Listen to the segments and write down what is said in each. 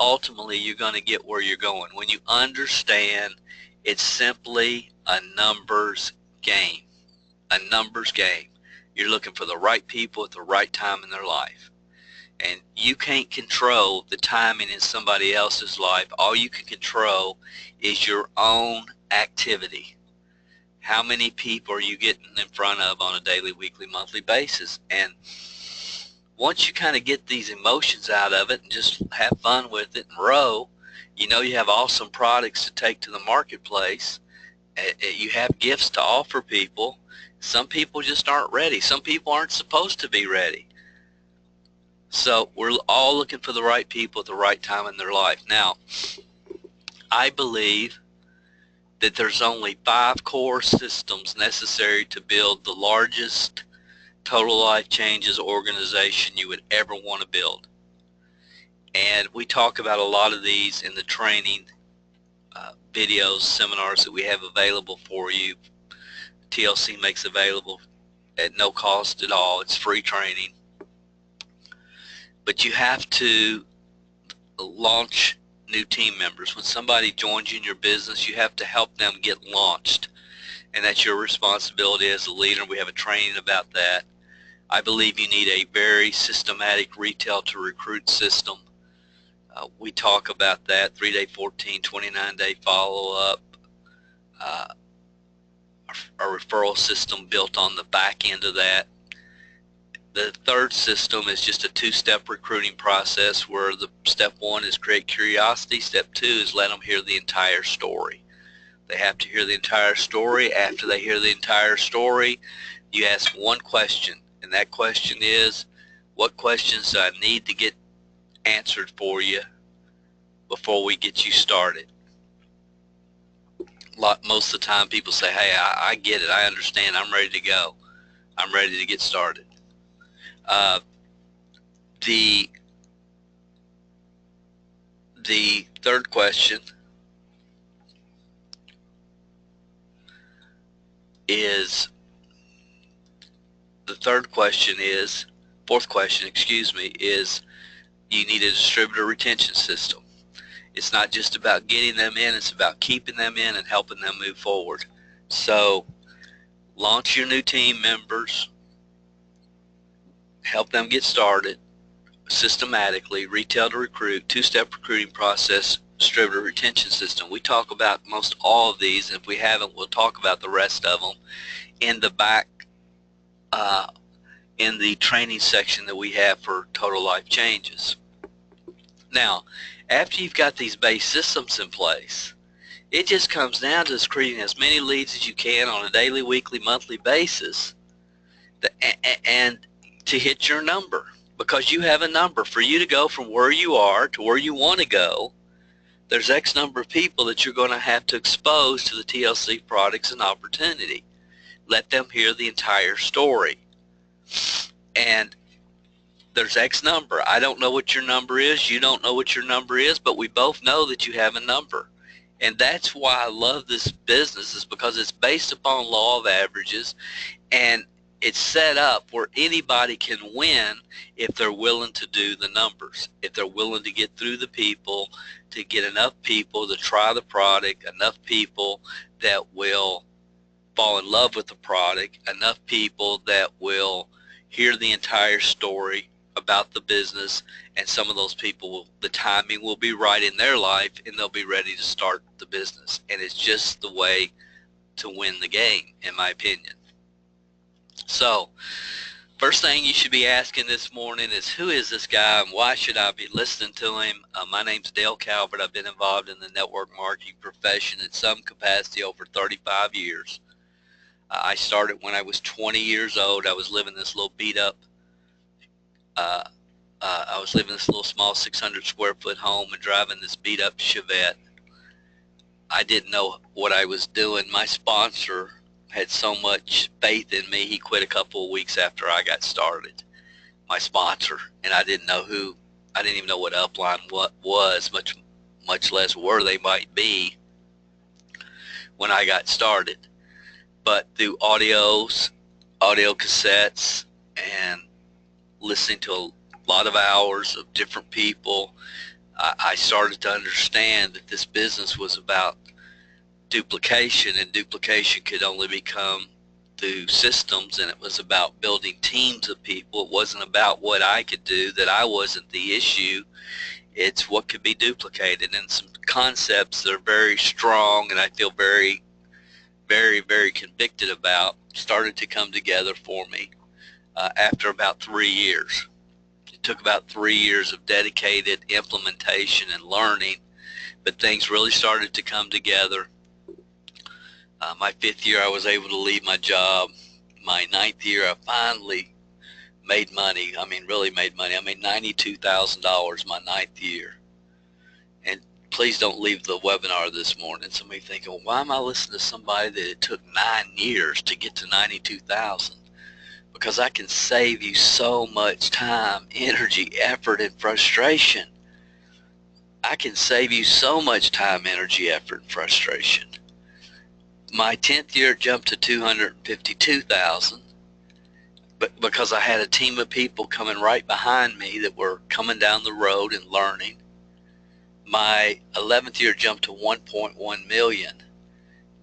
ultimately you're going to get where you're going. When you understand it's simply a numbers game. A numbers game. You're looking for the right people at the right time in their life. And you can't control the timing in somebody else's life. All you can control is your own activity. How many people are you getting in front of on a daily, weekly, monthly basis? And once you kind of get these emotions out of it and just have fun with it and row, you know you have awesome products to take to the marketplace. You have gifts to offer people. Some people just aren't ready. Some people aren't supposed to be ready. So we're all looking for the right people at the right time in their life. Now, I believe that there's only 5 core systems necessary to build the largest total life changes organization you would ever want to build. And we talk about a lot of these in the training videos, seminars that we have available for you. TLC makes available at no cost at all. It's free training. But you have to launch new team members. When somebody joins you in your business, you have to help them get launched. And that's your responsibility as a leader. We have a training about that. I believe you need a very systematic retail to recruit system. We talk about that, 3-day, 14, 29-day follow-up, our referral system built on the back end of that. The third system is just a 2-step recruiting process where the step 1 is create curiosity. Step 2 is let them hear the entire story. They have to hear the entire story. After they hear the entire story, you ask one question, and that question is, what questions do I need to get answered for you before we get you started? Most of the time people say, hey, I get it, I understand, I'm ready to go. I'm ready to get started. The third question is, fourth question, excuse me, is you need a distributor retention system. It's not just about getting them in, it's about keeping them in and helping them move forward. So launch your new team members, help them get started systematically, retail to recruit, 2-step recruiting process, distributor retention system. We talk about most all of these, and if we haven't, we'll talk about the rest of them in the back in the training section that we have for Total Life Changes. Now, after you've got these base systems in place, it just comes down to creating as many leads as you can on a daily, weekly, monthly basis and to hit your number, because you have a number. For you to go from where you are to where you want to go, there's X number of people that you're going to have to expose to the TLC products and opportunity. Let them hear the entire story. And there's X number. I don't know what your number is. You don't know what your number is, but we both know that you have a number. And that's why I love this business, is because it's based upon law of averages, and it's set up where anybody can win if they're willing to do the numbers, if they're willing to get through the people, to get enough people to try the product, enough people that will fall in love with the product, enough people that will hear the entire story about the business, and some of those people, the timing will be right in their life and they'll be ready to start the business. And it's just the way to win the game, in my opinion. So first thing you should be asking this morning is, who is this guy and why should I be listening to him? My name's Dale Calvert. I've been involved in the network marketing profession in some capacity over 35 years. I started when I was 20 years old. I was living this little beat up I was living in this little small 600 square foot home and driving this beat up Chevette. I didn't know what I was doing. My sponsor had so much faith in me, he quit a couple of weeks after I got started. My sponsor, and I didn't even know what Upline was, much less where they might be when I got started. But through audio cassettes, and listening to a lot of hours of different people, I started to understand that this business was about duplication, and duplication could only become through systems, and it was about building teams of people. It wasn't about what I could do, that I wasn't the issue. It's what could be duplicated, and some concepts that are very strong and I feel very, very, very convicted about started to come together for me after about 3 years. It took about 3 years of dedicated implementation and learning, but things really started to come together. My 5th year, I was able to leave my job. My 9th year, I finally made money. I mean, really made money. I made $92,000 my 9th year. And please don't leave the webinar this morning somebody thinking, well, why am I listening to somebody that it took 9 years to get to 92,000? Because I can save you so much time, energy, effort, and frustration. I can save you so much time, energy, effort, and frustration. My 10th year jumped to 252,000, but because I had a team of people coming right behind me that were coming down the road and learning. My 11th year jumped to 1.1 million,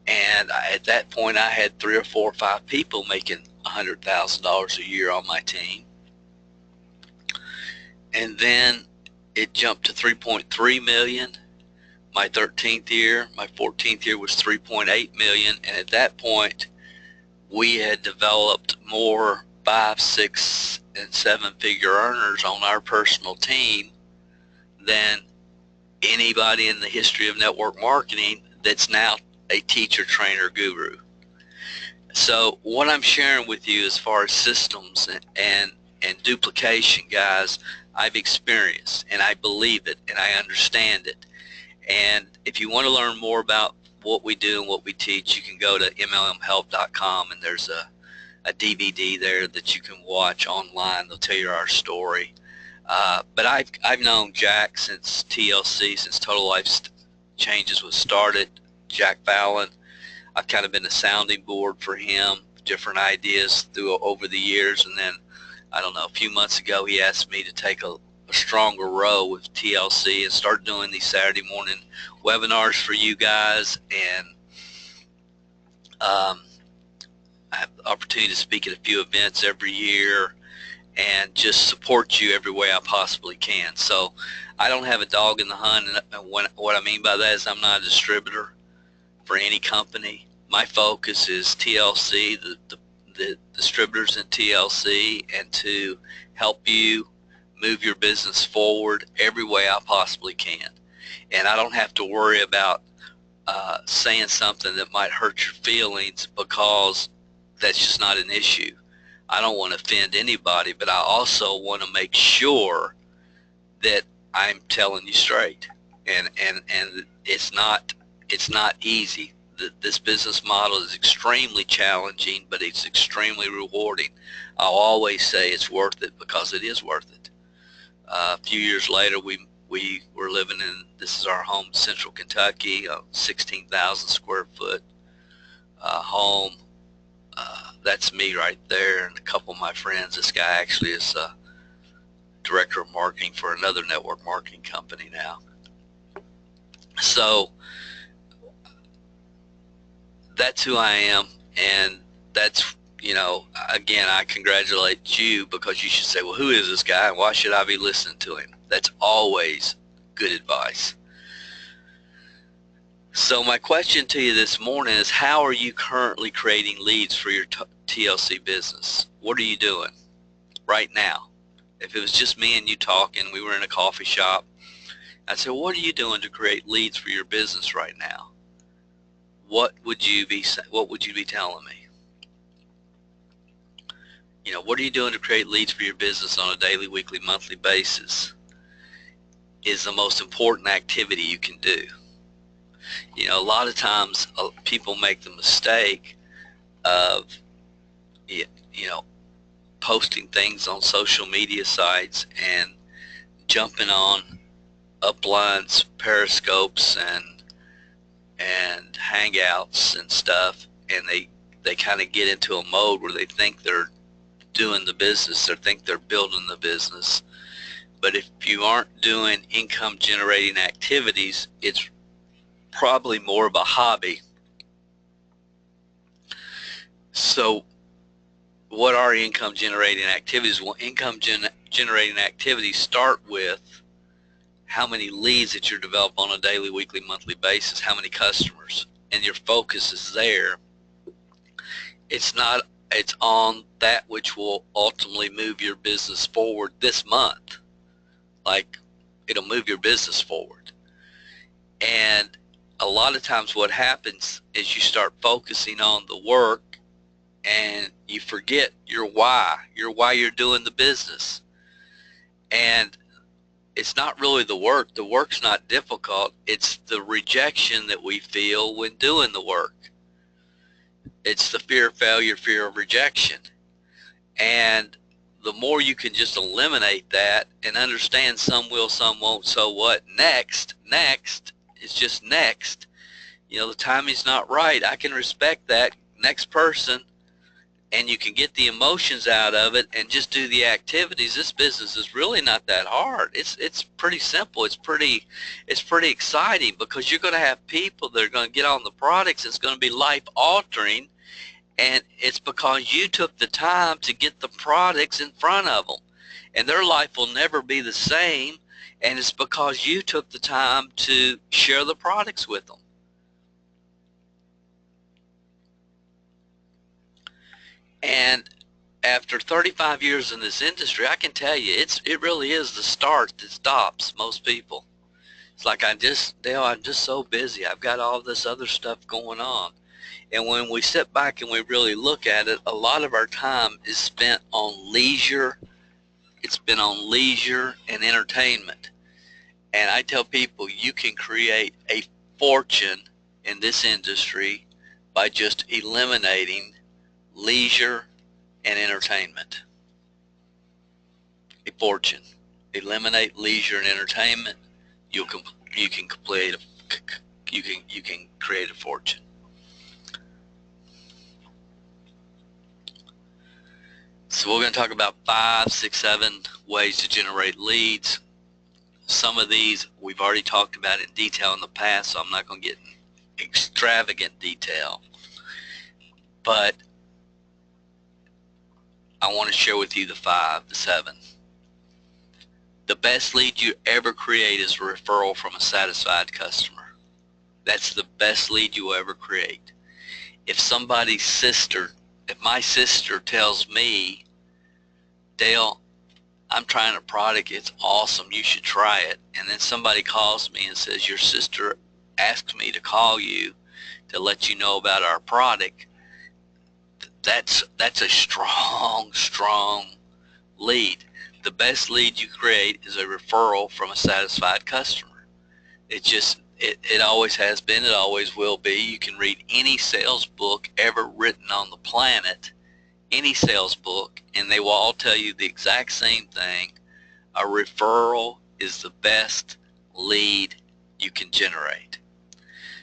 and at that point I had 3 or 4 or 5 people making $100,000 a year on my team. And then it jumped to 3.3 million. My 13th year, my 14th year was 3.8 million, and at that point we had developed more 5, 6, and 7-figure earners on our personal team than anybody in the history of network marketing that's now a teacher, trainer, guru. So what I'm sharing with you as far as systems and duplication, guys, I've experienced, and I believe it, and I understand it. And if you want to learn more about what we do and what we teach, you can go to mlmhelp.com, and there's a DVD there that you can watch online. They'll tell you our story. But I've known Jack since TLC, since Total Life Changes was started. Jack Fallon. I've kind of been a sounding board for him, different ideas over the years, and then I don't know, a few months ago he asked me to take a stronger role with TLC and start doing these Saturday morning webinars for you guys, and I have the opportunity to speak at a few events every year and just support you every way I possibly can. So I don't have a dog in the hunt, and what I mean by that is I'm not a distributor for any company. My focus is TLC, the distributors in TLC, and to help you move your business forward every way I possibly can. And I don't have to worry about saying something that might hurt your feelings, because that's just not an issue. I don't want to offend anybody, but I also want to make sure that I'm telling you straight. And it's not easy. This business model is extremely challenging, but it's extremely rewarding. I'll always say it's worth it, because it is worth it. A few years later, we were living in, this is our home, Central Kentucky, a 16,000 square foot home. That's me right there, and a couple of my friends. This guy actually is director of marketing for another network marketing company now. So that's who I am, and that's, you know, again, I congratulate you, because you should say, well, who is this guy and why should I be listening to him? That's always good advice. So my question to you this morning is, how are you currently creating leads for your TLC business? What are you doing right now? If it was just me and you talking, we were in a coffee shop, I'd say, what are you doing to create leads for your business right now? What would you be telling me? You know, what are you doing to create leads for your business on a daily, weekly, monthly basis is the most important activity you can do. You know, a lot of times people make the mistake of, you know, posting things on social media sites and jumping on uplines, periscopes, and hangouts and stuff, and they kind of get into a mode where they think they're doing the business, or think they're building the business, But if you aren't doing income generating activities, it's probably more of a hobby. So what are income generating activities? Well, income generating activities start with how many leads that you're developing on a daily, weekly, monthly basis, how many customers, and your focus is there. It's on that which will ultimately move your business forward this month. Like, it'll move your business forward. And a lot of times what happens is you start focusing on the work and you forget your why you're doing the business. And it's not really the work. The work's not difficult. It's the rejection that we feel when doing the work. It's the fear of failure, fear of rejection. And the more you can just eliminate that and understand some will, some won't, so what, next is just next. You know, the timing's not right. I can respect that. Next person. And you can get the emotions out of it and just do the activities. This business is really not that hard. It's pretty simple. It's pretty exciting, because you're going to have people that are going to get on the products. It's going to be life altering, and it's because you took the time to get the products in front of them, and their life will never be the same. And it's because you took the time to share the products with them. And after 35 years in this industry, I can tell you, it really is the start that stops most people. It's like, Dale, I'm just so busy. I've got all this other stuff going on. And when we sit back and we really look at it, a lot of our time is spent on leisure. It's been on leisure and entertainment. And I tell people, you can create a fortune in this industry by just eliminating leisure and entertainment. A fortune. Eliminate leisure and entertainment. You can create a fortune. So we're going to talk about 5, 6, 7 ways to generate leads. Some of these we've already talked about in detail in the past, so I'm not going to get in extravagant detail. But I want to share with you the 5, the 7. The best lead you ever create is a referral from a satisfied customer. That's the best lead you will ever create. If my sister tells me, Dale, I'm trying a product, it's awesome, you should try it, and then somebody calls me and says, your sister asked me to call you to let you know about our product, that's a strong lead. The best lead you create is a referral from a satisfied customer. It always has been, it always will be. You can read any sales book ever written on the planet, any sales book, and they will all tell you the exact same thing. A referral is the best lead you can generate.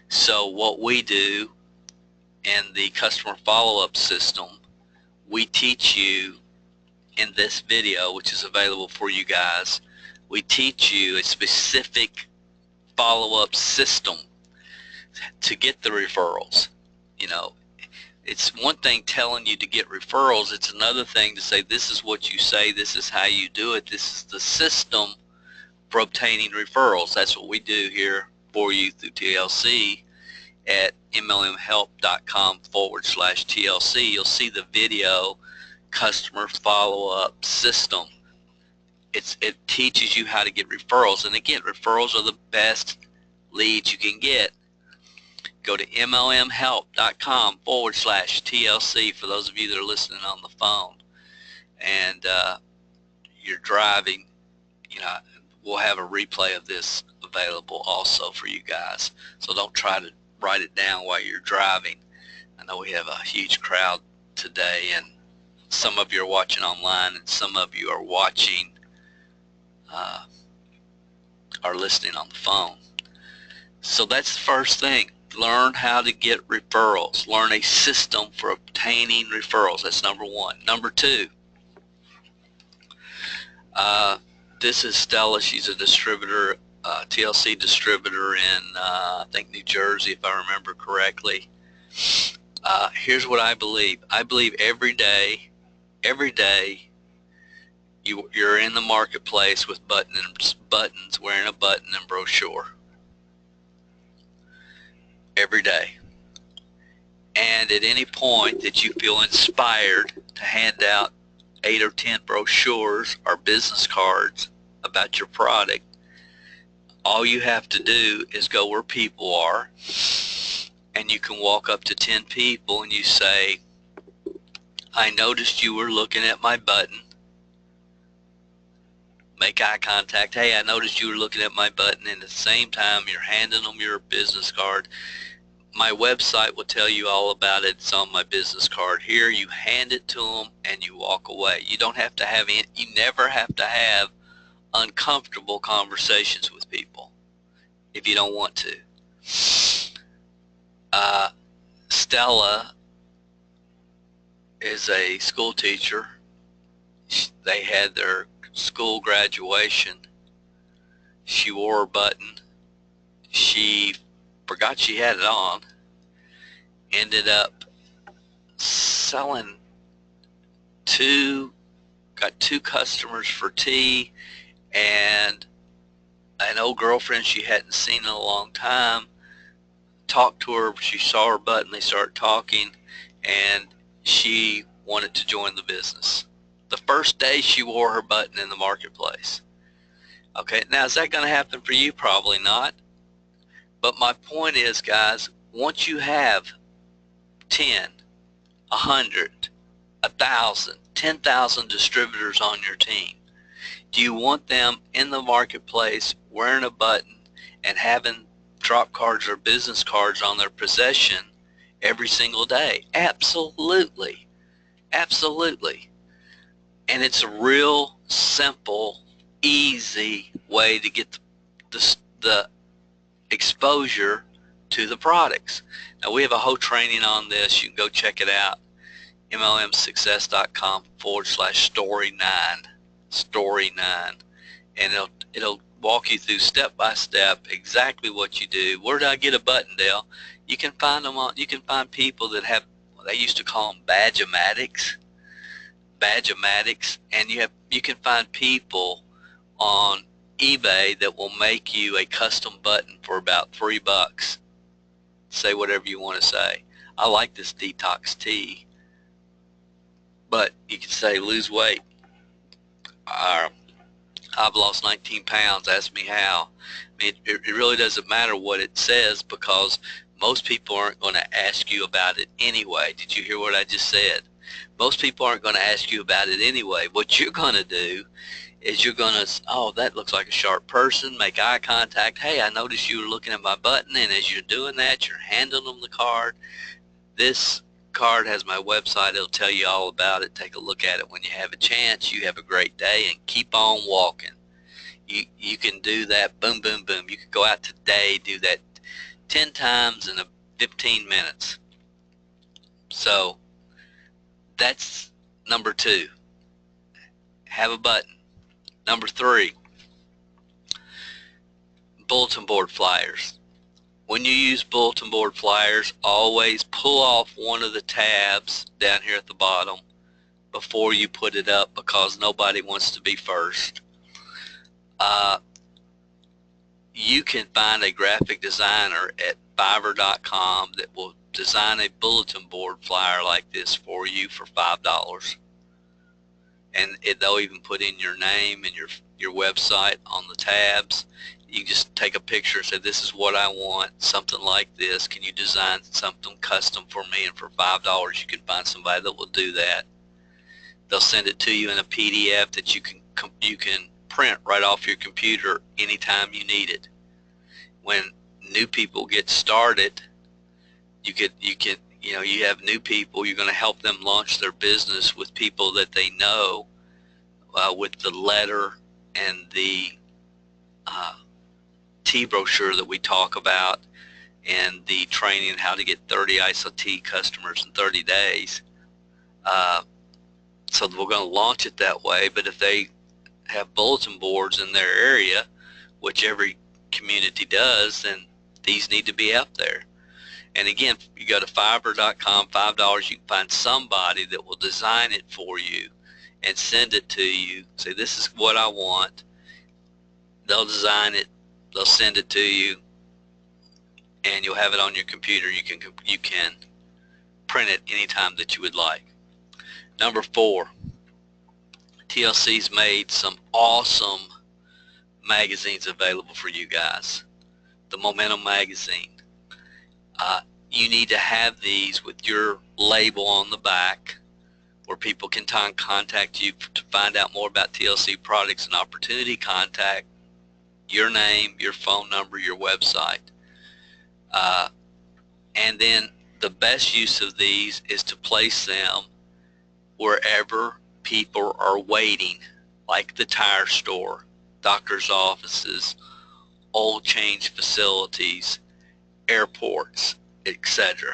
So what we do in the customer follow-up system, we teach you in this video, which is available for you guys, we teach you a specific follow-up system to get the referrals. You know, it's one thing telling you to get referrals, it's another thing to say, this is what you say, this is how you do it, this is the system for obtaining referrals. That's what we do here for you through TLC at mlmhelp.com/TLC. You'll see the video customer follow-up system. It teaches you how to get referrals, and again, referrals are the best leads you can get. Go to mlmhelp.com/TLC for those of you that are listening on the phone and you're driving. You know, we'll have a replay of this available also for you guys, so don't try to write it down while you're driving. I know we have a huge crowd today, and some of you are watching online and some of you are watching are listening on the phone. So that's the first thing. Learn how to get referrals. Learn a system for obtaining referrals. That's number 1. Number 2, This is Stella. She's a distributor, TLC distributor in, I think, New Jersey, if I remember correctly. Here's what I believe. I believe every day you're in the marketplace with buttons, wearing a button and brochure. Every day. And at any point that you feel inspired to hand out 8 or 10 brochures or business cards about your product, all you have to do is go where people are, and you can walk up to 10 people and you say, I noticed you were looking at my button. Make eye contact. Hey, I noticed you were looking at my button, and at the same time you're handing them your business card. My website will tell you all about it. It's on my business card here. You hand it to them and you walk away. You don't have to have any, you never have to have uncomfortable conversations with people if you don't want to. Stella is a school teacher. They had their school graduation. She wore a button. She forgot she had it on. Ended up selling got 2 customers for tea, and an old girlfriend she hadn't seen in a long time talked to her. She saw her button, they started talking, and she wanted to join the business. The first day she wore her button in the marketplace. Okay, now is that going to happen for you? Probably not. But my point is, guys, once you have 10, 100, 1,000, 10,000 distributors on your team, do you want them in the marketplace wearing a button and having drop cards or business cards on their possession every single day? Absolutely. Absolutely. And it's a real simple, easy way to get the exposure to the products. Now, we have a whole training on this. You can go check it out. MLMsuccess.com/story9, and it'll walk you through step by step exactly what you do. Where did I get a button, Dale? You can find them on. You can find people that have, they used to call them badge-o-matics, and you can find people on eBay that will make you a custom button for about $3. Say whatever you want to say. I like this detox tea, but you can say lose weight. I've lost 19 pounds. Ask me how. I mean, it really doesn't matter what it says, because most people aren't going to ask you about it anyway. Did you hear what I just said? Most people aren't going to ask you about it anyway. What you're going to do is you're going to, oh, that looks like a sharp person, make eye contact. Hey, I noticed you were looking at my button, and as you're doing that, you're handing them the card. This card has my website. It'll tell you all about it. Take a look at it when you have a chance. You have a great day, and keep on walking. You can do that, boom, boom, boom. You can go out today, do that 10 times in 15 minutes. So that's number 2. Have a button. Number 3, bulletin board flyers. When you use bulletin board flyers, always pull off one of the tabs down here at the bottom before you put it up, because nobody wants to be first. You can find a graphic designer at Fiverr.com that will design a bulletin board flyer like this for you for $5. And they'll even put in your name and your website on the tabs. You just take a picture and say, this is what I want, something like this. Can you design something custom for me? And for $5, you can find somebody that will do that. They'll send it to you in a PDF that you can print right off your computer anytime you need it. When new people get started, you have new people, you're going to help them launch their business with people that they know, with the letter and the tea brochure that we talk about, and the training how to get 30 ISO tea customers in 30 days. So we're going to launch it that way. But if they have bulletin boards in their area, which every community does, then these need to be up there. And again, you go to Fiverr.com, $5, you can find somebody that will design it for you and send it to you. Say, this is what I want. They'll design it, they'll send it to you, and you'll have it on your computer. You can print it anytime that you would like. Number 4, TLC's made some awesome magazines available for you guys. The Momentum magazine. You need to have these with your label on the back where people can contact you to find out more about TLC products and opportunity. Contact your name, your phone number, your website. And then the best use of these is to place them wherever people are waiting, like the tire store, doctor's offices, oil change facilities, airports, etc.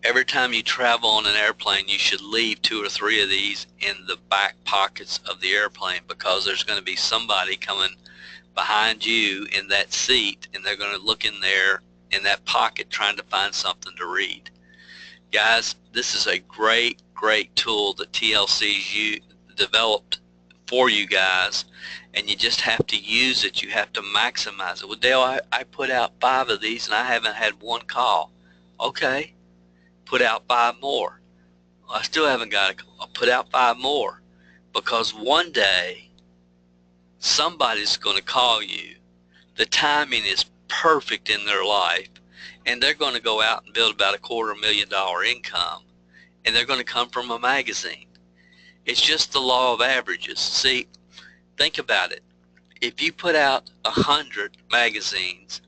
Every time you travel on an airplane, you should leave 2 or 3 of these in the back pockets of the airplane, because there's going to be somebody coming behind you in that seat, and they're going to look in there in that pocket trying to find something to read. Guys, this is a great tool that TLC's developed for you guys, and you just have to use it. You have to maximize it. Well, Dale, I put out 5 of these and I haven't had one call. Okay, put out 5 more. Well, I still haven't got a call. I'll put out 5 more, because one day somebody's going to call you. The timing is perfect in their life, and they're going to go out and build about $250,000 income, and they're going to come from a magazine. It's just the law of averages. See, think about it. If you put out 100 magazines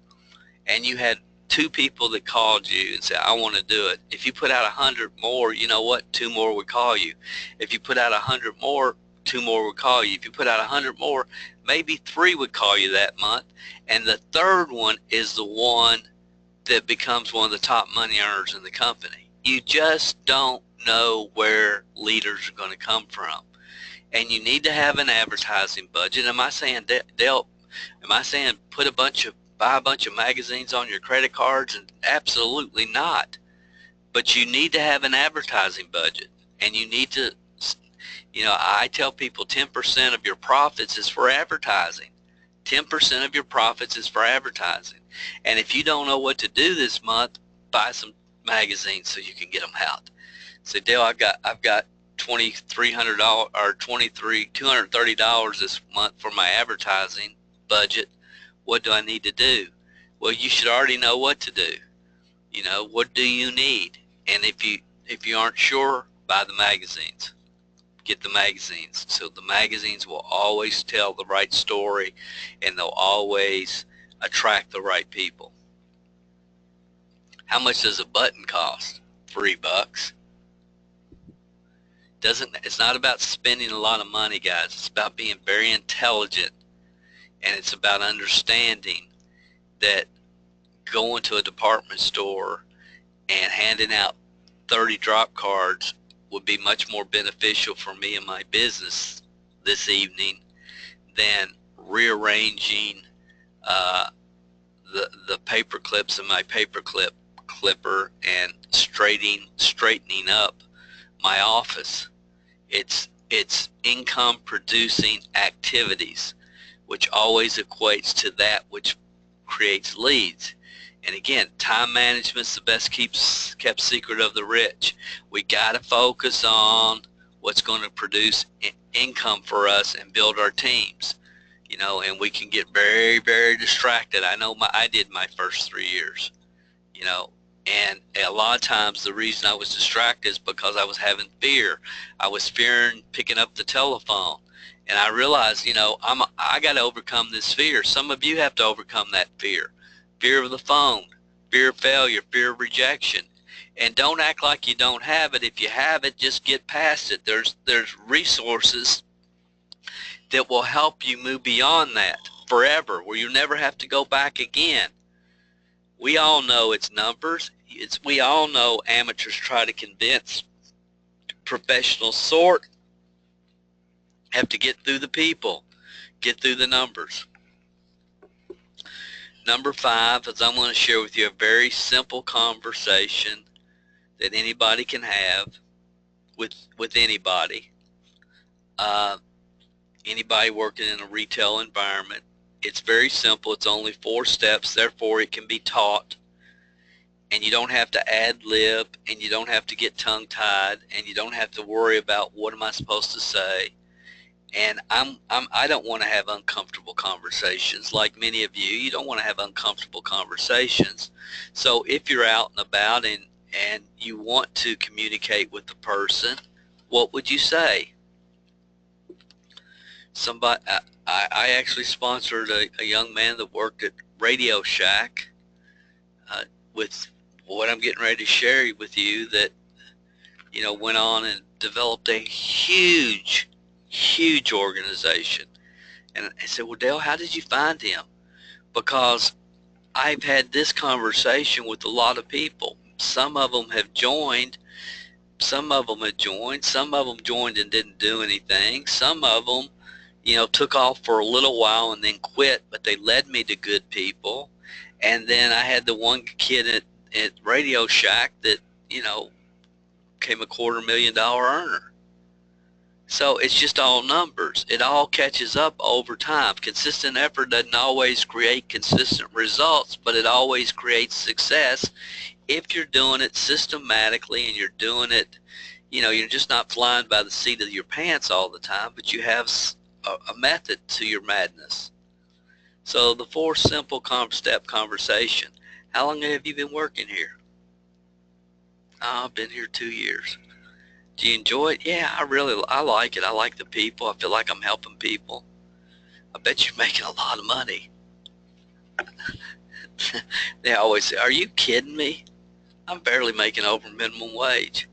and you had 2 people that called you and said, I want to do it. If you put out 100 more, you know what? 2 more would call you. If you put out 100 more, 2 more would call you. If you put out 100 more, maybe 3 would call you that month. And the third one is the one that becomes one of the top money earners in the company. You just don't know where leaders are going to come from. And you need to have an advertising budget. Am I saying, Dale, am I saying buy a bunch of magazines on your credit cards? And absolutely not. But you need to have an advertising budget. And you need to, I tell people 10% of your profits is for advertising. 10% of your profits is for advertising. And if you don't know what to do this month, buy some magazines so you can get them out. Say, Dale, I've got $2,300 or $230 this month for my advertising budget. What do I need to do? Well, you should already know what to do. What do you need? And if you aren't sure, buy the magazines. Get the magazines. So the magazines will always tell the right story, and they'll always attract the right people. How much does a button cost? $3. It's not about spending a lot of money, guys. It's about being very intelligent, and it's about understanding that going to a department store and handing out 30 drop cards would be much more beneficial for me and my business this evening than rearranging the paper clips in my paper clipper and straightening up my office. It's income producing activities, which always equates to that which creates leads. And again, time management's the best kept secret of the rich. We got to focus on what's going to produce income for us and build our teams. And we can get very, very distracted. I know I did my first 3 years, and a lot of times the reason I was distracted is because I was having fear. I was fearing picking up the telephone. And I realized, I got to overcome this fear. Some of you have to overcome that fear. Fear of the phone, fear of failure, fear of rejection. And don't act like you don't have it. If you have it, just get past it. There's resources that will help you move beyond that forever, where you never have to go back again. We all know it's numbers. We all know amateurs try to convince professionals sort Have to get through the people, get through the numbers. Number 5 is I'm going to share with you a very simple conversation that anybody can have with anybody. Anybody working in a retail environment. It's very simple. It's only 4 steps. Therefore, it can be taught. And you don't have to ad-lib, and you don't have to get tongue-tied, and you don't have to worry about what am I supposed to say. And I don't want to have uncomfortable conversations. Like many of you, you don't want to have uncomfortable conversations. So if you're out and about and you want to communicate with the person, what would you say? Somebody, I actually sponsored a young man that worked at Radio Shack with what I'm getting ready to share with you, that went on and developed a huge organization. And I said, well, Dale, how did you find him? Because I've had this conversation with a lot of people. Some of them have joined. Some of them joined and didn't do anything. Some of them, took off for a little while and then quit, but they led me to good people. And then I had the one kid at Radio Shack that, became a $250,000 earner. So it's just all numbers. It all catches up over time. Consistent effort doesn't always create consistent results, but it always creates success if you're doing it systematically and you're doing it, you're just not flying by the seat of your pants all the time, but you have a method to your madness. So the 4 simple step conversation. How long have you been working here? Oh, I've been here 2 years. Do you enjoy it? Yeah, I like it. I like the people. I feel like I'm helping people. I bet you're making a lot of money. They always say, are you kidding me? I'm barely making over minimum wage.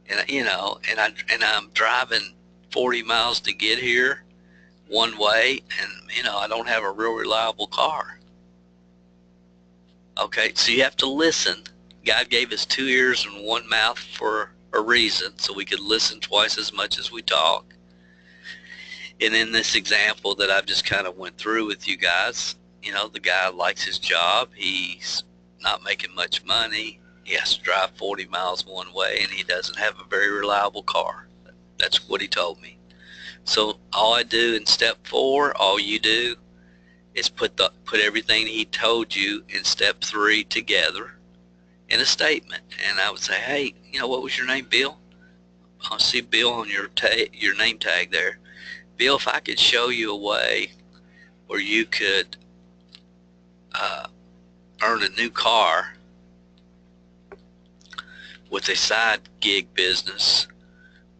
And I'm driving 40 miles to get here one way, and I don't have a real reliable car. Okay, so you have to listen. God gave us 2 ears and 1 mouth for a reason, so we could listen twice as much as we talk. And in this example that I've just kind of went through with you guys, the guy likes his job. He's not making much money. He has to drive 40 miles one way, and he doesn't have a very reliable car. That's what he told me. So all I do in step 4, all you do is put everything he told you in step 3 together in a statement. And I would say, hey, what was your name, Bill? I see Bill on your name tag there. Bill, if I could show you a way where you could earn a new car with a side gig business,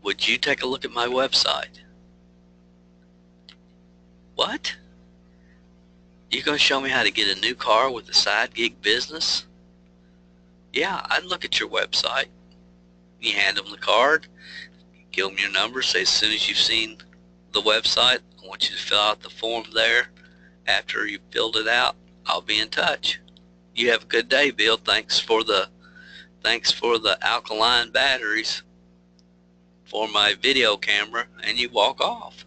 would you take a look at my website? What? You gonna show me how to get a new car with a side gig business? Yeah, I'd look at your website. You hand them the card, give them your number, say as soon as you've seen the website, I want you to fill out the form there. After you filled it out, I'll be in touch. You have a good day, Bill. Thanks for the alkaline batteries for my video camera, and you walk off.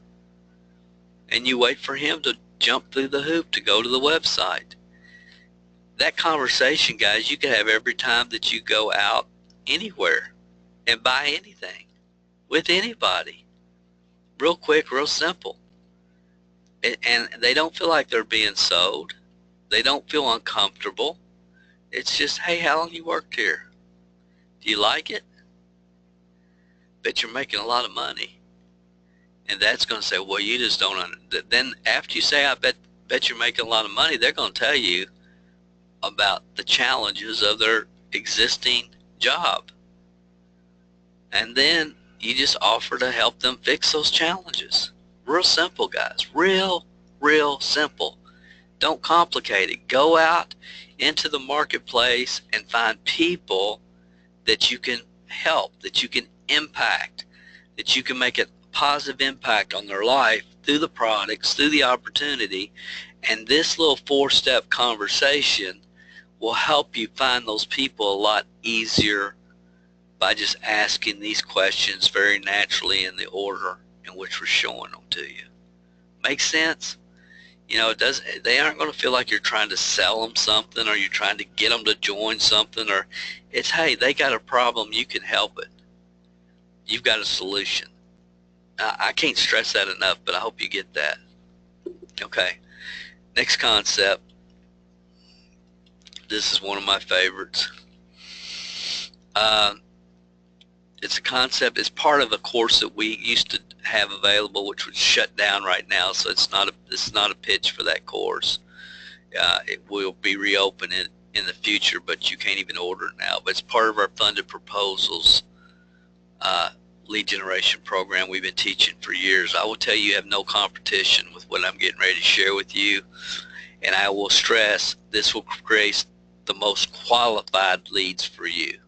And you wait for him to jump through the hoop to go to the website. That conversation, guys, you can have every time that you go out anywhere and buy anything with anybody. Real quick, real simple. And they don't feel like they're being sold. They don't feel uncomfortable. It's just, hey, how long you worked here? Do you like it? Bet you're making a lot of money. And that's going to say, well, you just don't. Then after you say, I bet you're making a lot of money, they're going to tell you about the challenges of their existing job. And then you just offer to help them fix those challenges. Real simple, guys. Real simple. Don't complicate it. Go out into the marketplace and find people that you can help, that you can impact, that you can make a positive impact on their life through the products, through the opportunity. And this little 4-step conversation will help you find those people a lot easier by just asking these questions very naturally in the order in which we're showing them to you. Make sense? You know, they aren't going to feel like you're trying to sell them something or you're trying to get them to join something, or it's, hey, they got a problem, you can help it. You've got a solution. I can't stress that enough, but I hope you get that. Okay, next concept. This is one of my favorites. It's a concept, it's part of a course that we used to have available, which was shut down right now, so it's not a pitch for that course. It will be reopened in the future, but you can't even order it now. But it's part of our funded proposals lead generation program we've been teaching for years. I will tell you, you have no competition with what I'm getting ready to share with you, and I will stress this will create the most qualified leads for you.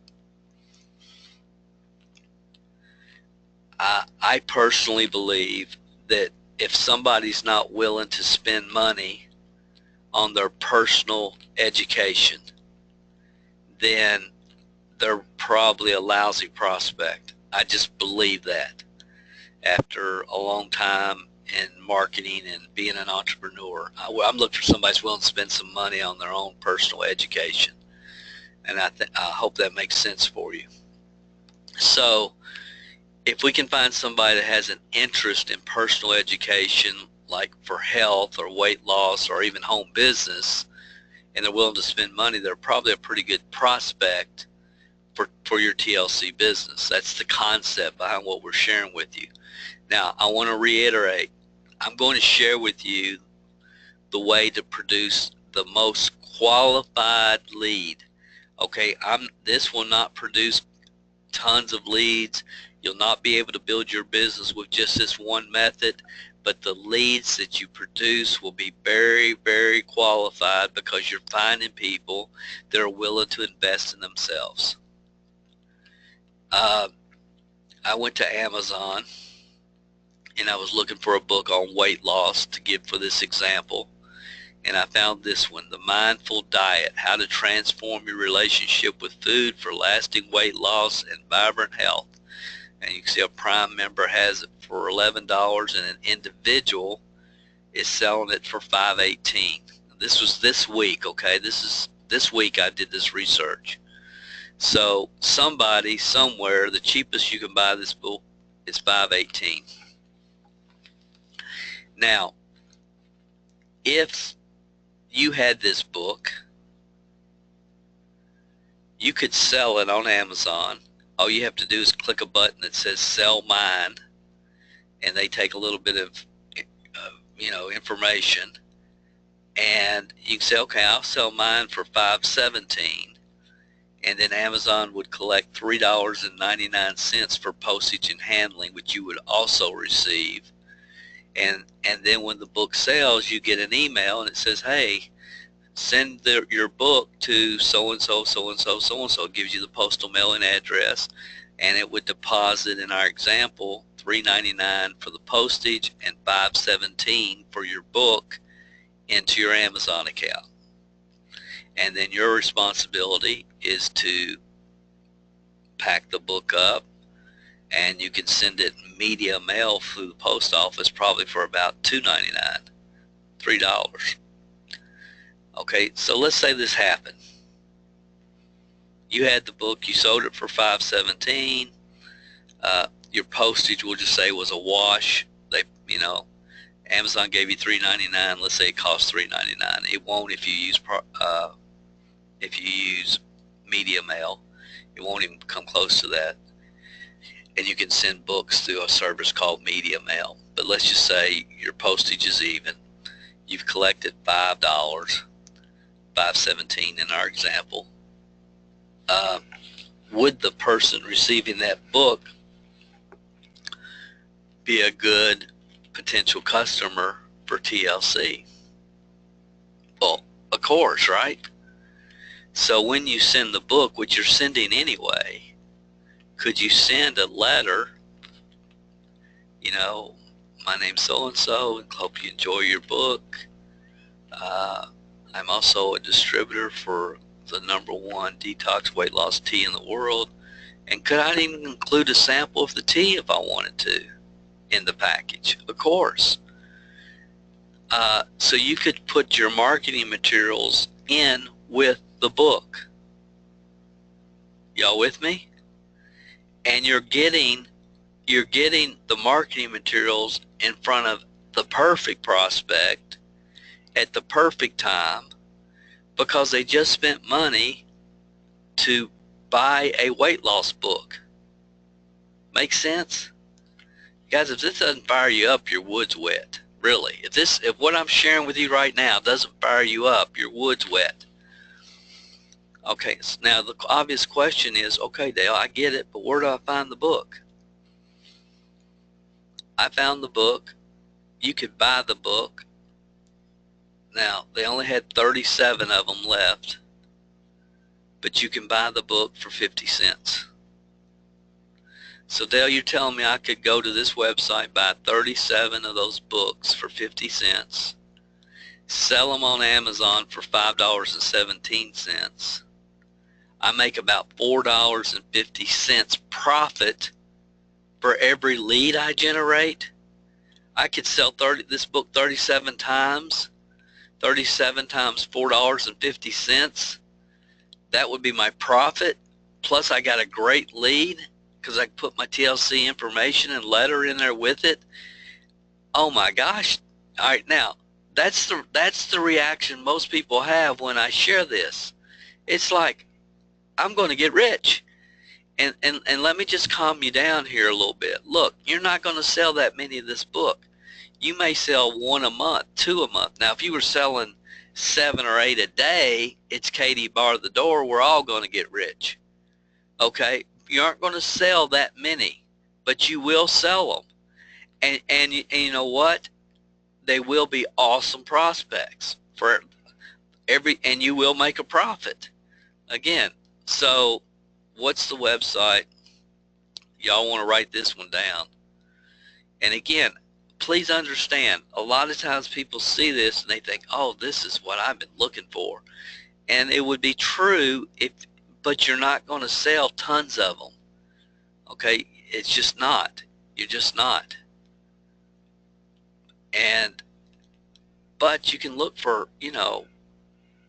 I personally believe that if somebody's not willing to spend money on their personal education, then they're probably a lousy prospect. I just believe that after a long time in marketing and being an entrepreneur. I'm looking for somebody who's willing to spend some money on their own personal education. And I hope that makes sense for you. So if we can find somebody that has an interest in personal education, like for health or weight loss or even home business, and they're willing to spend money, they're probably a pretty good prospect for your TLC business. That's the concept behind what we're sharing with you. Now, I want to reiterate, I'm going to share with you the way to produce the most qualified lead. Okay, this will not produce tons of leads. You'll not be able to build your business with just this one method, but the leads that you produce will be very, very qualified because you're finding people that are willing to invest in themselves. I went to Amazon and I was looking for a book on weight loss to give for this example, and I found this one, The Mindful Diet, How to Transform Your Relationship with Food for Lasting Weight Loss and Vibrant Health. And you can see a Prime member has it for $11 and an individual is selling it for $5.18. This was this week, okay? This week I did this research. So somebody somewhere, the cheapest you can buy this book is $5.18. Now, if you had this book, you could sell it on Amazon. All you have to do is click a button that says sell mine, and they take a little bit of information, and you can say, okay, I'll sell mine for $5.17, and then Amazon would collect $3.99 for postage and handling, which you would also receive. And then when the book sells, you get an email and it says, hey, send your book to so-and-so, so-and-so, so-and-so. It gives you the postal mailing address, and it would deposit, in our example, $3.99 for the postage and $5.17 for your book into your Amazon account. And then your responsibility is to pack the book up, and you can send it media mail through the post office probably for about $2.99, $3. Okay, so let's say this happened. You had the book, you sold it for $5.17. Your postage, we'll just say, was a wash. Amazon gave you $3.99. Let's say it costs $3.99. It won't if you use media mail. It won't even come close to that. And you can send books through a service called media mail. But let's just say your postage is even. You've collected $5, $5.17 in our example. Would the person receiving that book be a good potential customer for TLC? Well, of course, right? So when you send the book, which you're sending anyway, could you send a letter, my name's so-and-so, and hope you enjoy your book. I'm also a distributor for the #1 detox weight loss tea in the world, and could I even include a sample of the tea if I wanted to? in the package, of course. So you could put your marketing materials in with the book. Y'all with me? And you're getting the marketing materials in front of the perfect prospect at the perfect time, because they just spent money to buy a weight loss book. Make sense? Guys, if this doesn't fire you up, your wood's wet. Really. If what I'm sharing with you right now doesn't fire you up, your wood's wet. Okay, so now the obvious question is, okay, Dale, I get it, but where do I find the book? I found the book. You could buy the book. Now, they only had 37 of them left, but you can buy the book for 50 cents. So Dale, you're telling me I could go to this website, buy 37 of those books for 50 cents, sell them on Amazon for $5.17. I make about $4.50 profit for every lead I generate. I could sell this book 37 times. 37 times $4.50. That would be my profit. Plus I got a great lead because I put my TLC information and letter in there with it. Oh my gosh. All right, now that's the reaction most people have when I share this. It's like, I'm going to get rich. And let me just calm you down here a little bit. Look, you're not going to sell that many of this book. You may sell 1 a month, 2 a month. Now, if you were selling 7 or 8 a day, it's Katie bar the door. We're all going to get rich. Okay? You aren't going to sell that many, but you will sell them. And you know what? They will be awesome prospects for and you will make a profit. Again, so what's the website? Y'all want to write this one down. And again, please understand, a lot of times people see this and they think, oh, this is what I've been looking for. And it would be true, but you're not going to sell tons of them. Okay? It's just not. You're just not. But you can look for,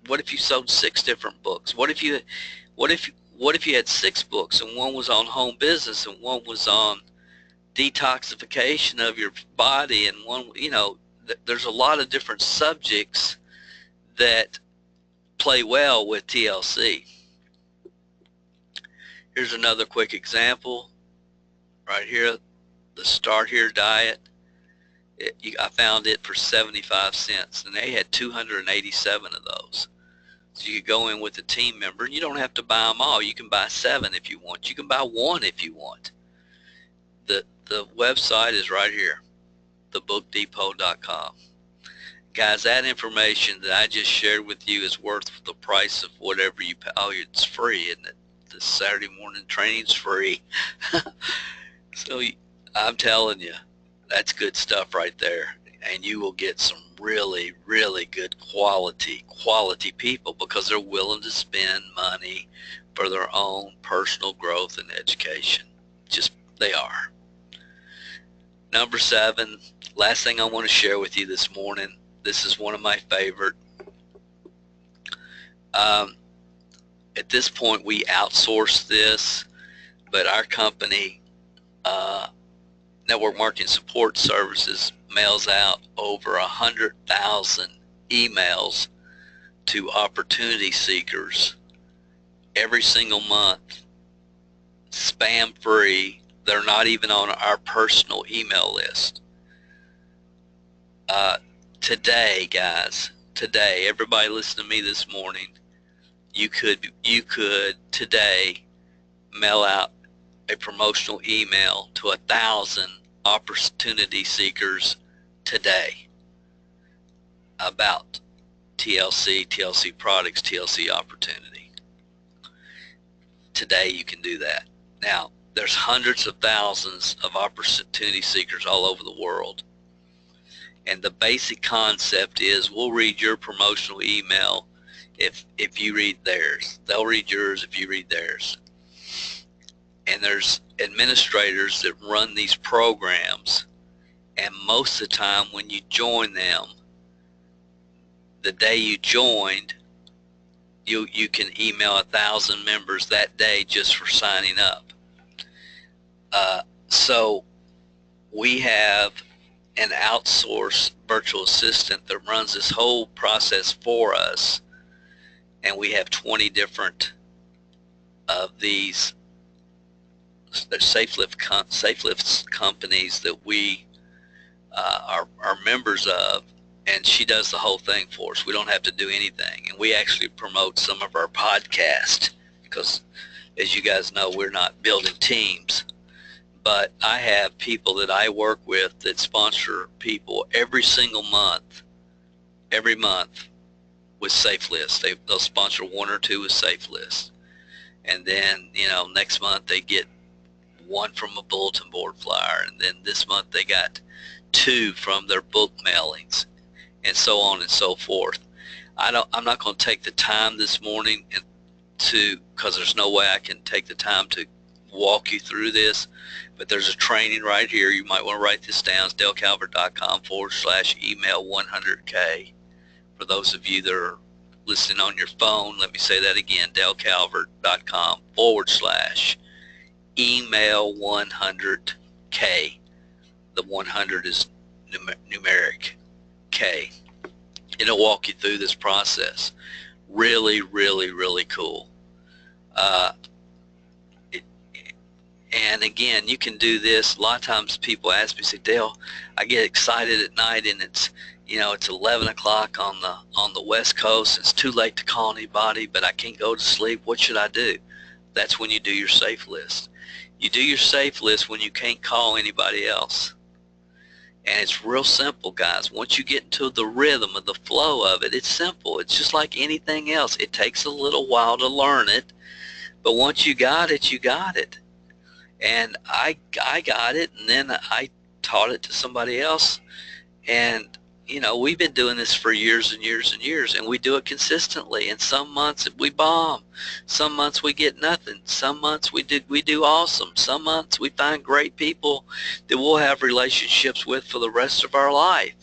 what if you sold 6 different books? What if you had 6 books and one was on home business and one was on detoxification of your body, and one, there's a lot of different subjects that play well with TLC. Here's another quick example right here, the Start Here diet. I found it for 75 cents, and they had 287 of those. So you could go in with a team member, and you don't have to buy them all. You can buy 7 if you want. You can buy 1 if you want. The website is right here, thebookdepot.com. Guys, that information that I just shared with you is worth the price of whatever you pay. Oh, it's free, isn't it? The Saturday morning training's free. So I'm telling you, that's good stuff right there. And you will get some really, really good quality people, because they're willing to spend money for their own personal growth and education. Just, they are. Number 7, last thing I want to share with you this morning. This is one of my favorite. At this point, we outsource this, but our company, Network Marketing Support Services, mails out over 100,000 emails to opportunity seekers every single month, spam free. They're not even on our personal email list. Today, guys, everybody listen to me this morning, you could today mail out a promotional email to 1,000 opportunity seekers today about TLC, TLC products, TLC opportunity. Today you can do that. Now, there's hundreds of thousands of opportunity seekers all over the world. And the basic concept is, we'll read your promotional email if you read theirs. They'll read yours if you read theirs. And there's administrators that run these programs And most of the time when you join them, the day you joined, you can email 1,000 members that day just for signing up. So we have an outsourced virtual assistant that runs this whole process for us, and we have 20 different of these safe lifts companies that we are members of, and she does the whole thing for us. We don't have to do anything, and we actually promote some of our podcast because, as you guys know, we're not building teams. But I have people that I work with that sponsor people every single month, with Safe List. They'll sponsor one or two with Safe List. And then, next month they get one from a bulletin board flyer. And then this month they got two from their book mailings, and so on and so forth. I'm not going to take the time this morning because there's no way I can take the time to walk you through this, but there's a training right here. You might want to write this down. It's DaleCalvert.com/email100K. For those of you that are listening on your phone, let me say that again, DaleCalvert.com/email100K. The 100 is numeric K. It'll walk you through this process. Really, really, really cool. And again, you can do this. A lot of times people ask me, say, Dale, I get excited at night and it's 11 o'clock on the West Coast. It's too late to call anybody, but I can't go to sleep. What should I do? That's when you do your safe list. You do your safe list when you can't call anybody else. And it's real simple, guys. Once you get into the rhythm of the flow of it, it's simple. It's just like anything else. It takes a little while to learn it, but once you got it, you got it. And I got it, and then I taught it to somebody else. And, we've been doing this for years and years and years, and we do it consistently. And some months we bomb. Some months we get nothing. Some months we do awesome. Some months we find great people that we'll have relationships with for the rest of our life.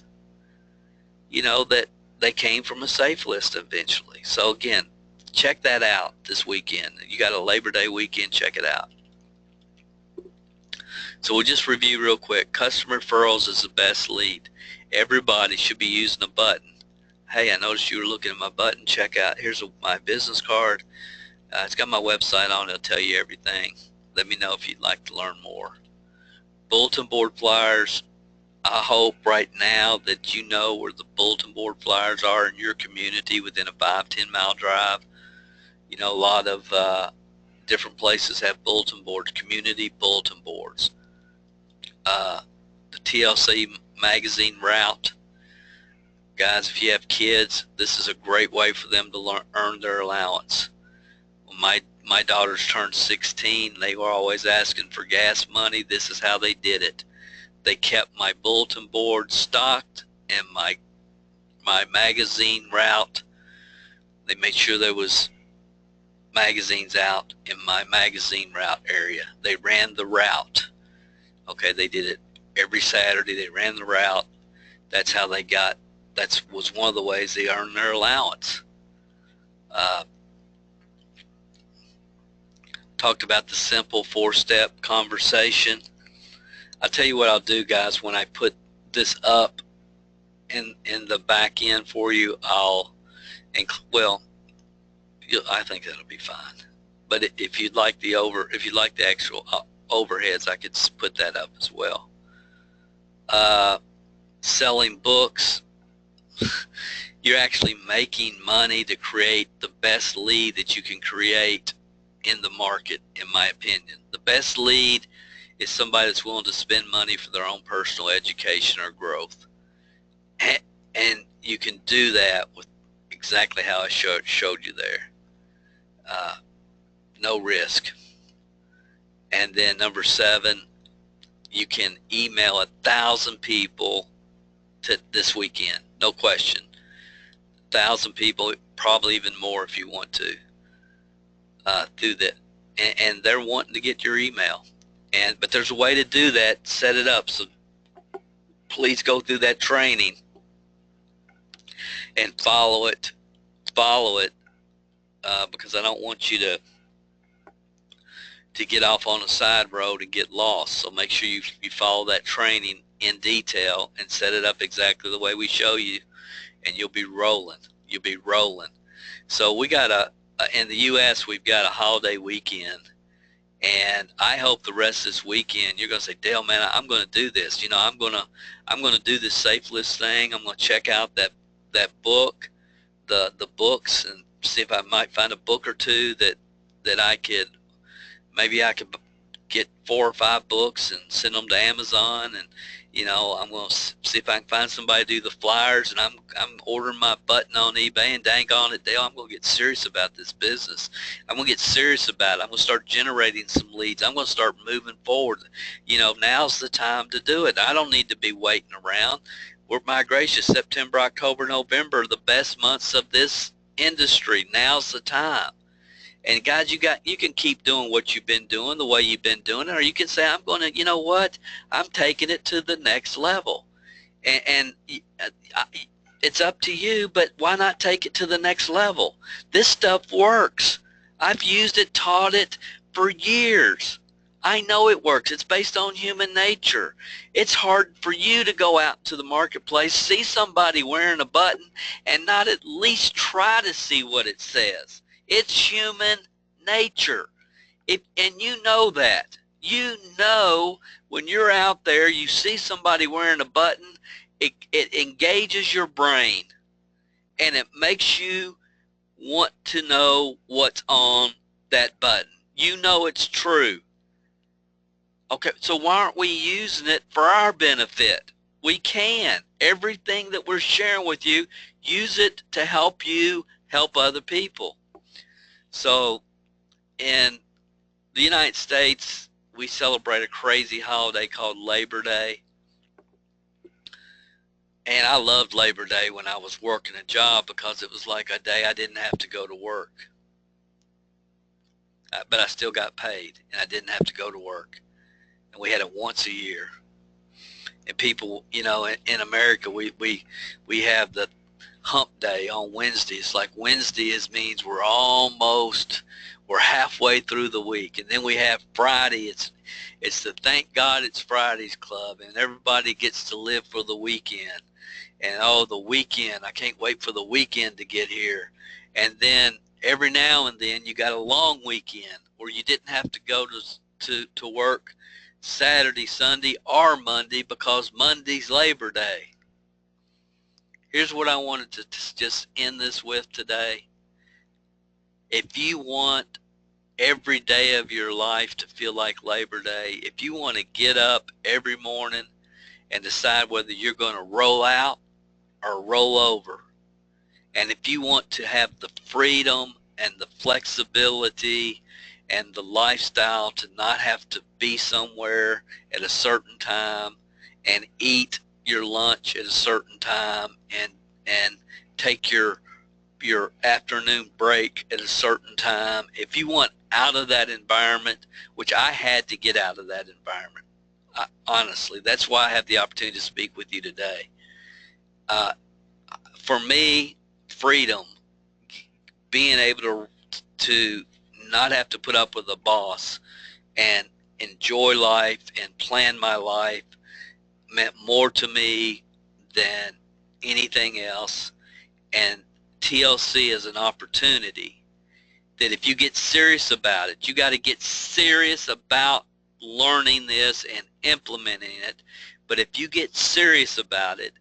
That they came from a safe list eventually. So again, check that out this weekend. You got a Labor Day weekend, check it out. So we'll just review real quick. Customer referrals is the best lead. Everybody should be using a button. Hey, I noticed you were looking at my button. Check out, here's my business card. It's got my website on it. It'll tell you everything. Let me know if you'd like to learn more. Bulletin board flyers. I hope right now that you know where the bulletin board flyers are in your community within a 5-10 mile drive. A lot of different places have bulletin boards, community bulletin boards. The TLC magazine route. Guys, if you have kids, this is a great way for them to earn their allowance. When my daughters turned 16, they were always asking for gas money. This is how they did it. They kept my bulletin board stocked and my magazine route. They made sure there was magazines out in my magazine route area. They ran the route. Okay, they did it every Saturday. They ran the route. That's how they got, that was one of the ways they earned their allowance. Talked about the simple 4-step conversation. I'll tell you what I'll do, guys, when I put this up in the back end for you, I think that'll be fine. But if you'd like the actual overheads, I could put that up as well. Selling books. You're actually making money to create the best lead that you can create in the market, in my opinion. The best lead is somebody that's willing to spend money for their own personal education or growth. And you can do that with exactly how I showed you there. No risk. And then number 7, you can email 1,000 people this weekend, no question. 1,000 people, probably even more if you want to, through that. And they're wanting to get your email. But there's a way to do that. Set it up. So please go through that training and follow it. Follow it, because I don't want you to get off on a side road and get lost. So make sure you follow that training in detail and set it up exactly the way we show you, and you'll be rolling. You'll be rolling. So we got in the U.S., we've got a holiday weekend, and I hope the rest of this weekend you're going to say, Dale, man, I'm going to do this. You know, I'm going to do this safe list thing. I'm going to check out that book, the books, and see if I might find a book or two that I could, maybe I could get 4 or 5 books and send them to Amazon. And you know, I'm going to see if I can find somebody to do the flyers, and I'm ordering my button on eBay, and dang on it, Dale, I'm going to get serious about this business. I'm going to get serious about it. I'm going to start generating some leads. I'm going to start moving forward. You know, now's the time to do it. I don't need to be waiting around. We're, my gracious, September, October, November, the best months of this industry. Now's the time. And guys, you can keep doing what you've been doing the way you've been doing it, or you can say, I'm going to, you know what, I'm taking it to the next level. And it's up to you, but why not take it to the next level? This stuff works. I've used it, taught it for years. I know it works. It's based on human nature. It's hard for you to go out to the marketplace, see somebody wearing a button, and not at least try to see what it says. It's human nature. And you know that. You know when you're out there, you see somebody wearing a button, it engages your brain, and it makes you want to know what's on that button. You know it's true. Okay, so why aren't we using it for our benefit? We can. Everything that we're sharing with you, use it to help you help other people. So in the United States, we celebrate a crazy holiday called Labor Day. And I loved Labor Day when I was working a job, because it was like a day I didn't have to go to work. But I still got paid, and I didn't have to go to work. And we had it once a year. And people, you know, in America, we have the hump day on Wednesdays. Like Wednesday means we're halfway through the week. And then we have Friday. It's the Thank God It's Fridays Club, and everybody gets to live for the weekend. And oh, the weekend, I can't wait for the weekend to get here. And then every now and then you got a long weekend where you didn't have to go to work Saturday, Sunday, or Monday, because Monday's Labor Day. Here's what I wanted to just end this with today. If you want every day of your life to feel like Labor Day, if you want to get up every morning and decide whether you're going to roll out or roll over, and if you want to have the freedom and the flexibility and the lifestyle to not have to be somewhere at a certain time and eat your lunch at a certain time and take your afternoon break at a certain time, if you want out of that environment, which I had to get out of that environment, honestly, that's why I have the opportunity to speak with you today. For me, freedom, being able to not have to put up with a boss and enjoy life and plan my life, meant more to me than anything else. And TLC is an opportunity that if you get serious about it, you got to get serious about learning this and implementing it. But if you get serious about it,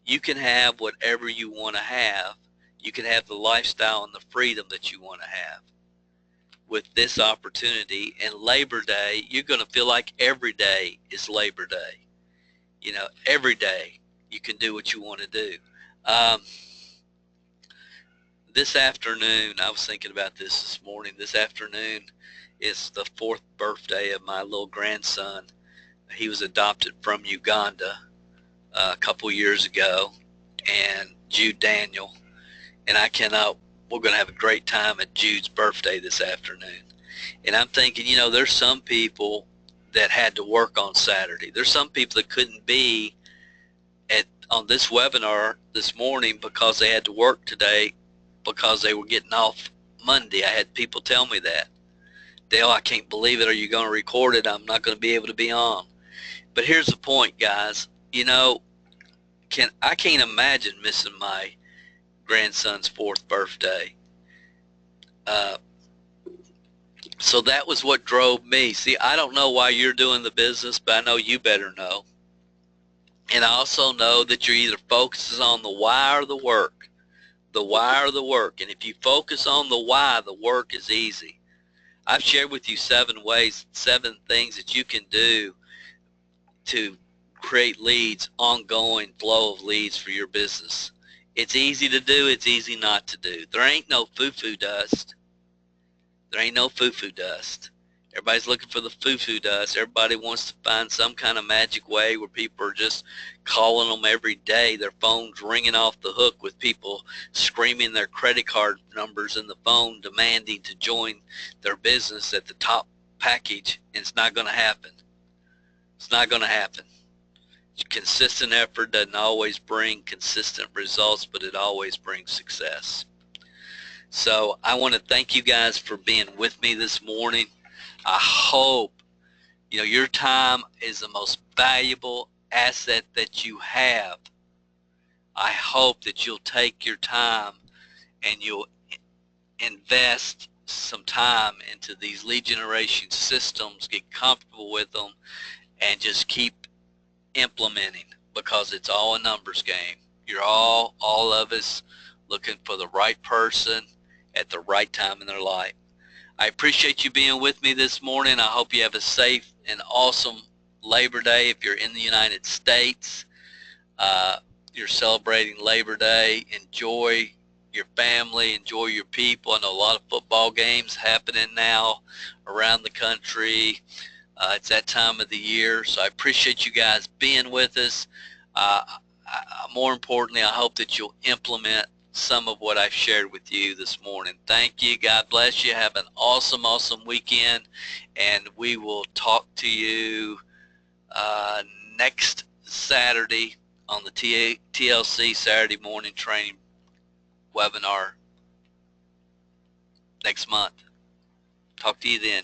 you can have whatever you want to have. You can have the lifestyle and the freedom that you want to have with this opportunity. And Labor Day, you're going to feel like every day is Labor Day. You know, every day you can do what you want to do. This afternoon, I was thinking about this morning. This afternoon is the 4th birthday of my little grandson. He was adopted from Uganda a couple years ago, and Jude Daniel. And we're going to have a great time at Jude's birthday this afternoon. And I'm thinking, you know, there's some people that had to work on Saturday. There's some people that couldn't be on this webinar this morning because they had to work today because they were getting off Monday. I had people tell me that. Dale, I can't believe it. Are you going to record it? I'm not going to be able to be on. But here's the point, guys. You know, I can't imagine missing my grandson's 4th birthday. So that was what drove me. See, I don't know why you're doing the business, but I know you better know. And I also know that you're either focusing on the why or the work. The why or the work. And if you focus on the why, the work is easy. I've shared with you 7 things that you can do to create leads, ongoing flow of leads for your business. It's easy to do, it's easy not to do. There ain't no foo-foo dust. There ain't no foo-foo dust. Everybody's looking for the foo-foo dust. Everybody wants to find some kind of magic way where people are just calling them every day. Their phone's ringing off the hook with people screaming their credit card numbers in the phone demanding to join their business at the top package, and it's not going to happen. It's not going to happen. Consistent effort doesn't always bring consistent results, but it always brings success. So I want to thank you guys for being with me this morning. I hope, your time is the most valuable asset that you have. I hope that you'll take your time and you'll invest some time into these lead generation systems, get comfortable with them, and just keep implementing, because it's all a numbers game. You're all of us looking for the right person at the right time in their life. I appreciate you being with me this morning. I hope you have a safe and awesome Labor Day. If you're in the United States, you're celebrating Labor Day. Enjoy your family, enjoy your people. I know a lot of football games happening now around the country. It's that time of the year, so I appreciate you guys being with us. More importantly, I hope that you'll implement some of what I've shared with you this morning. Thank you. God bless you. Have an awesome, awesome weekend, and we will talk to you next Saturday on the TLC Saturday morning training webinar next month. Talk to you then.